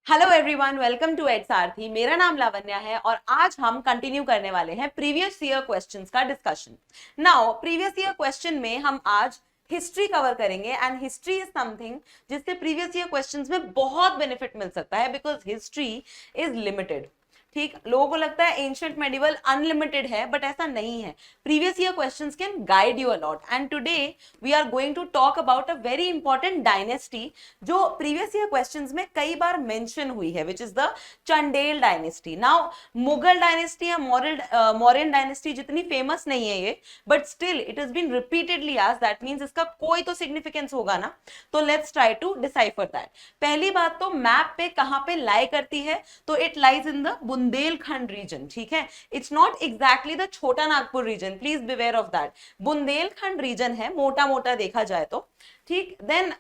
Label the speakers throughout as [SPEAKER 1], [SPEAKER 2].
[SPEAKER 1] Hello everyone, welcome to Ed Sarathi. मेरा नाम लावण्या है और आज हम कंटिन्यू करने वाले हैं प्रीवियस ईयर क्वेश्चंस का discussion. Now previous year question में हम आज हिस्ट्री कवर करेंगे एंड हिस्ट्री इज समथिंग जिससे प्रीवियस ईयर क्वेश्चंस में बहुत बेनिफिट मिल सकता है बिकॉज हिस्ट्री इज लिमिटेड। ठीक, लोगों को लगता है एंशिएंट मेडिवल अनलिमिटेड है, बट ऐसा नहीं है। Previous year questions can guide you a lot and today we are going to talk about a very important dynasty जो प्रीवियस ईयर क्वेश्चंस में कई बार मेंशन हुई है, which is the Chandel dynasty. Now Mughal dynasty या मौर्यन डायनेस्टी जितनी फेमस नहीं है ये, but still it is been repeatedly asked, that means इसका कोई तो सिग्निफिकेंस होगा ना। तो let's try to decipher that. पहली बात तो मैप पे कहां पे लाई करती है, तो it lies in the Bundelkhand region. ठीक है, it's not exactly the Chota Nagpur region, please beware of that. Bundelkhand region है मोटा मोटा देखा जाए तो। ठीक, then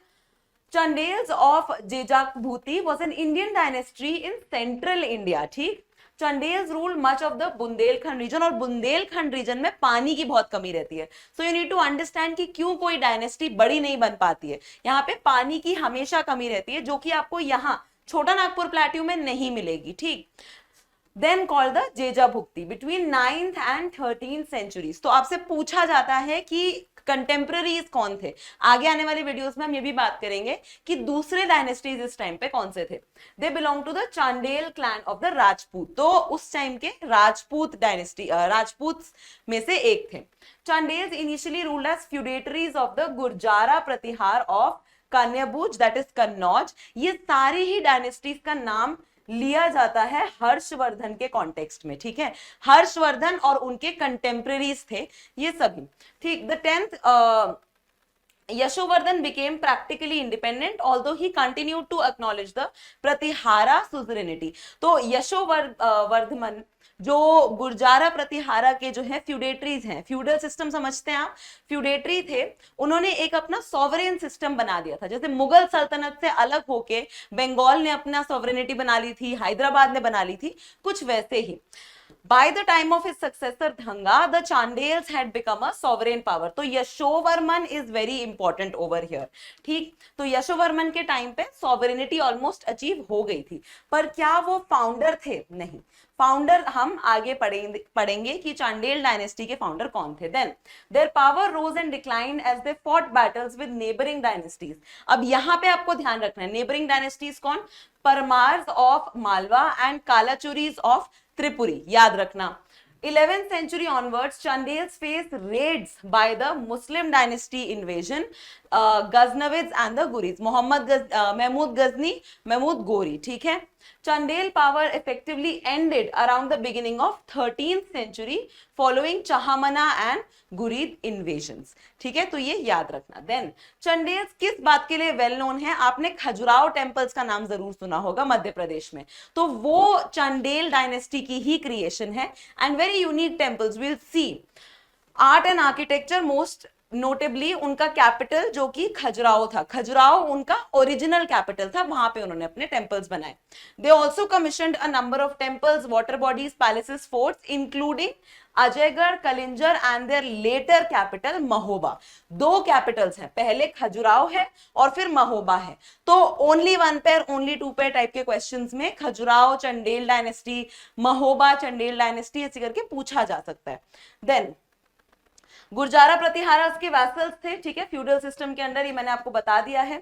[SPEAKER 1] Chandels of Jejakbhuti was an Indian dynasty in central India. ठीक, Chandels ruled much of the Bundelkhand region और बुंदेलखंड रीजन में पानी की बहुत कमी रहती है। So you need to understand कि क्यों कोई डायनेस्टी बड़ी नहीं बन पाती है। यहाँ पे पानी की हमेशा कमी रहती है, जो कि आपको यहाँ छोटा नागपुर प्लेट्यू में नहीं मिलेगी। ठीक, then called the Jejabhukti between 9th and 13th centuries. तो आपसे पूछा जाता है कि कंटेम्प्रेरीज कौन थे। आगे आने वाली वीडियोस में हम ये भी बात करेंगे कि दूसरे डायनेस्टीज इस टाइम पे कौन से थे। They belong to the Chandel clan of the Rajput. तो उस टाइम के राजपूत डायनेस्टी, राजपूत में से एक थे। Chandels initially ruled as feudatories of the Gurjara Pratihara of Kanyakubja, that is Kannauj. ये सारी ही डायनेस्टीज का नाम लिया जाता है हर्षवर्धन के कॉन्टेक्स्ट में। ठीक है, हर्षवर्धन और उनके कंटेम्प्रेरीज थे ये सभी। ठीक, the 10th Yashovardhan became practically independent, although he continued to acknowledge the Pratihara suzerainty. तो यशोवर्धन जो गुर्जारा प्रतिहारा के जो है फ्यूडेटरीज हैं, फ्यूडल सिस्टम समझते हैं आप, फ्यूडेटरी थे, उन्होंने एक अपना सॉवरेन सिस्टम बना दिया था। जैसे मुगल सल्तनत से अलग होके बंगाल ने अपना सॉवरेनिटी बना ली थी, हैदराबाद ने बना ली थी, कुछ वैसे ही। By the time of his successor Dhanga, the Chandels had become a sovereign power. तो Yashovarman is very important over here. ठीक, तो यशोवर्मन के टाइम पे सॉवरेनिटी ऑलमोस्ट अचीव हो गई थी, पर क्या वो फाउंडर थे? नहीं। फाउंडर हम आगे पढ़ेंगे कि चांडेल डायनेस्टी के फाउंडर कौन थे। Then their power rose and decline as they fought battles with neighbouring dynasties. अब यहाँ पे आपको ध्यान रखना है, नेबरिंग डायनेस्टीज कौन? Paramars of Malwa and Kalachuris of Tripuri, याद रखना। 11th century onwards, Chandels faced raids by the Muslim dynasty invasion, Ghaznavids and the Ghurids, Mahmud Ghazni, Mahmud Ghori। ठीक है, Chandel power effectively ended around the beginning of 13th century following Chahamana and Ghurid invasions। ठीक है, तो ये याद रखना। Then चंडेल्स किस बात के लिए वेल नोन है? आपने खजुराहो टेम्पल्स का नाम जरूर सुना होगा मध्य प्रदेश में, तो वो चंडेल डायनेस्टी की ही क्रिएशन है and very unique temples. Will see art and architecture, most notably उनका कैपिटल जो कि खजुराहो था, खजुराहो उनका ओरिजिनल कैपिटल था, वहां पे उन्होंने अपने टेम्पल्स बनाए। They also commissioned a number of temples, water bodies, palaces, forts, including Ajaygarh, Kalinjar and their later capital Mahoba. दो कैपिटल्स हैं, पहले खजुराहो है और फिर महोबा है। तो only one pair, only two pair type के क्वेश्चंस में खजुराहो चंडेल डायनेस्टी, महोबा चंडेल डायनेस्टी ऐसे करके पूछा जा सकता है। देन गुर्जारा प्रतिहारा उसके वैसल्स थे। ठीक है, फ्यूडल सिस्टम के अंडर, ये मैंने आपको बता दिया है।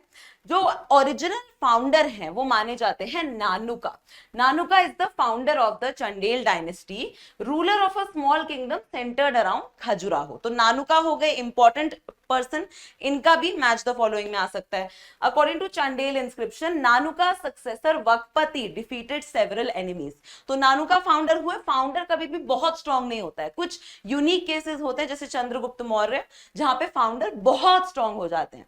[SPEAKER 1] जो ओरिजिनल फाउंडर हैं वो माने जाते हैं Nannuka. Nannuka is the founder of the Chandel dynasty, ruler of a small kingdom centred around Khajuraho. तो नानुका हो गए इंपॉर्टेंट पर्सन, इनका भी मैच द फॉलोइंग में आ सकता है। According to Chandel inscription, Nannuka successor Vakpati defeated several enemies. तो नानुका फाउंडर हुए, फाउंडर कभी भी बहुत स्ट्रांग नहीं होता है, कुछ यूनिक केसेस होते हैं जैसे चंद्रगुप्त मौर्य, जहां पे फाउंडर बहुत स्ट्रांग हो जाते हैं।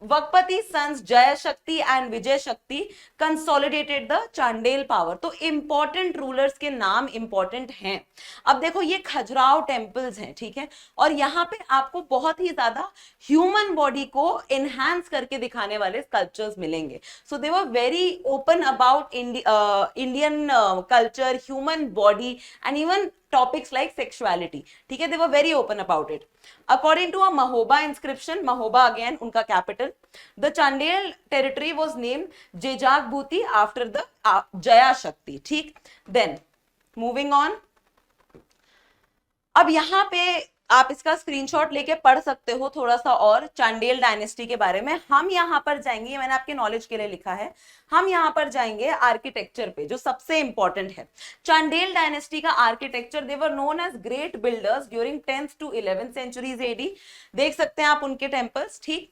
[SPEAKER 1] वकपति सन्स जय शक्ति एंड विजय शक्ति कंसोलिडेटेड द चांडेल पावर। तो इंपॉर्टेंट रूलर्स के नाम इंपॉर्टेंट हैं। अब देखो ये खजुराहो टेम्पल्स हैं, ठीक है, और यहाँ पे आपको बहुत ही ज्यादा ह्यूमन बॉडी को एनहांस करके दिखाने वाले स्कल्पचर्स मिलेंगे। So they were very open about Indian culture, human body and even topics like sexuality. ठीक है, they were very open about it. According to a Mahoba inscription, Mahoba again उनका capital, the Chandel territory was named Jejak after the Jaya Shakti. ठीक, then moving on. अब यहाँ पे आप इसका screenshot लेके पढ़ सकते हो थोड़ा सा और चांडेल डायनेस्टी के बारे में. हम यहाँ पर जाएंगे, ये मैंने आपके नॉलेज के लिए लिखा है, हम यहाँ पर जाएंगे आर्किटेक्चर पे जो सबसे इंपॉर्टेंट है. चांडेल डायनेस्टी का architecture, they were known as great builders during 10th to 11th centuries AD. देख सकते हैं आप उनके टेम्पल्स. ठीक,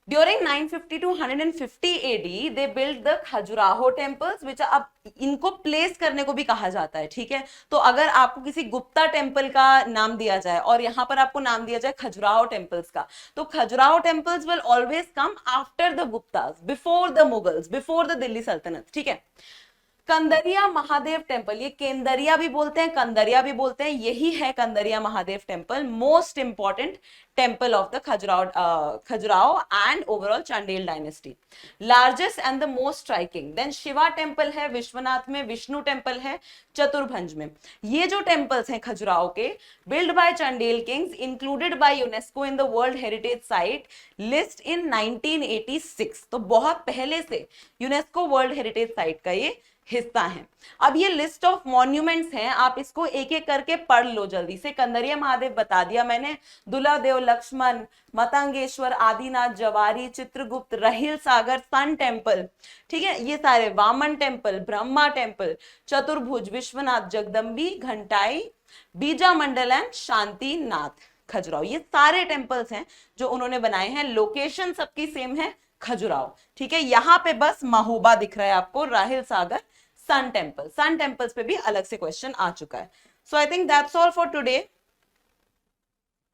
[SPEAKER 1] During 950 to 150 AD, they built the Khajuraho temples, which अब इनको प्लेस करने को भी कहा जाता है. ठीक है, तो अगर आपको किसी गुप्ता टेम्पल का नाम दिया जाए और यहाँ पर आपको नाम दिया जाए खजुराहो टेम्पल्स का, तो Khajuraho temples will always come after the Guptas, before the Mughals, before the Delhi सल्तनत. ठीक है, कंदरिया महादेव टेम्पल, ये केंदरिया भी बोलते हैं, कंदरिया भी बोलते हैं, यही है Kandariya Mahadev temple, most important temple of the Khajuraho and overall Chandel dynasty. Largest and the most striking. Then Shiva temple है विश्वनाथ में, विष्णु टेम्पल है चतुर्भंज में. ये जो टेम्पल्स हैं खजुराहो के, build by Chandel kings, included by UNESCO in the world heritage site list in 1986. तो बहुत पहले से यूनेस्को वर्ल्ड हेरिटेज साइट का ये हिस्सा है. अब ये लिस्ट ऑफ मॉन्यूमेंट्स हैं, आप इसको एक एक करके पढ़ लो जल्दी से. कंदरिया महादेव बता दिया मैंने, दुलादेव लक्ष्मण, मतंगेश्वर, आदिनाथ, जवारी, चित्रगुप्त, रहील सागर, सन टेम्पल. ठीक है, ये सारे, वामन टेम्पल, ब्रह्मा टेम्पल, चतुर्भुज, विश्वनाथ, जगदम्बी, घंटाई, बीजा मंडल एंड शांतिनाथ खजुराहो. ये सारे टेम्पल्स हैं जो उन्होंने बनाए हैं. लोकेशन सबकी सेम है, खजुराहो. ठीक है, यहां पे बस महोबा दिख रहा है आपको, Rahil Sagar, sun temple. Sun temples पे भी अलग से क्वेश्चन आ चुका है. So I think that's all for today.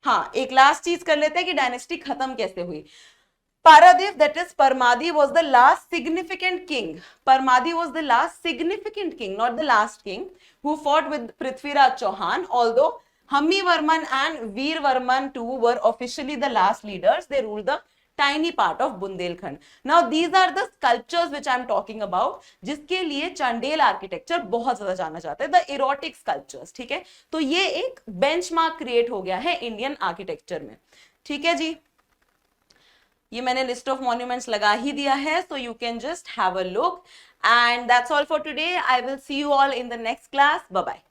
[SPEAKER 1] हाँ, एक लास्ट चीज कर लेते हैं कि डायनेस्टी खत्म कैसे हुई. Paradev, that is Parmadi, was the last significant king. Parmadi was the last significant king, not the last king, who fought with Prithviraj Chauhan. Although Hammi Varman and Veer Varman too were officially the last leaders, they ruled the tiny part of Bundelkhand. Now these are the sculptures which I am talking about, जिसके लिए चांडेल architecture बहुत ज्यादा जाना जाता है, the erotic sculptures. ठीक है, तो ये एक बेंचमार्क क्रिएट हो गया है इंडियन आर्किटेक्चर में. ठीक है जी, ये मैंने लिस्ट ऑफ मॉन्यूमेंट्स लगा ही दिया है, so you can just have a look. And that's all for today. I will see you all in the next class. Bye bye.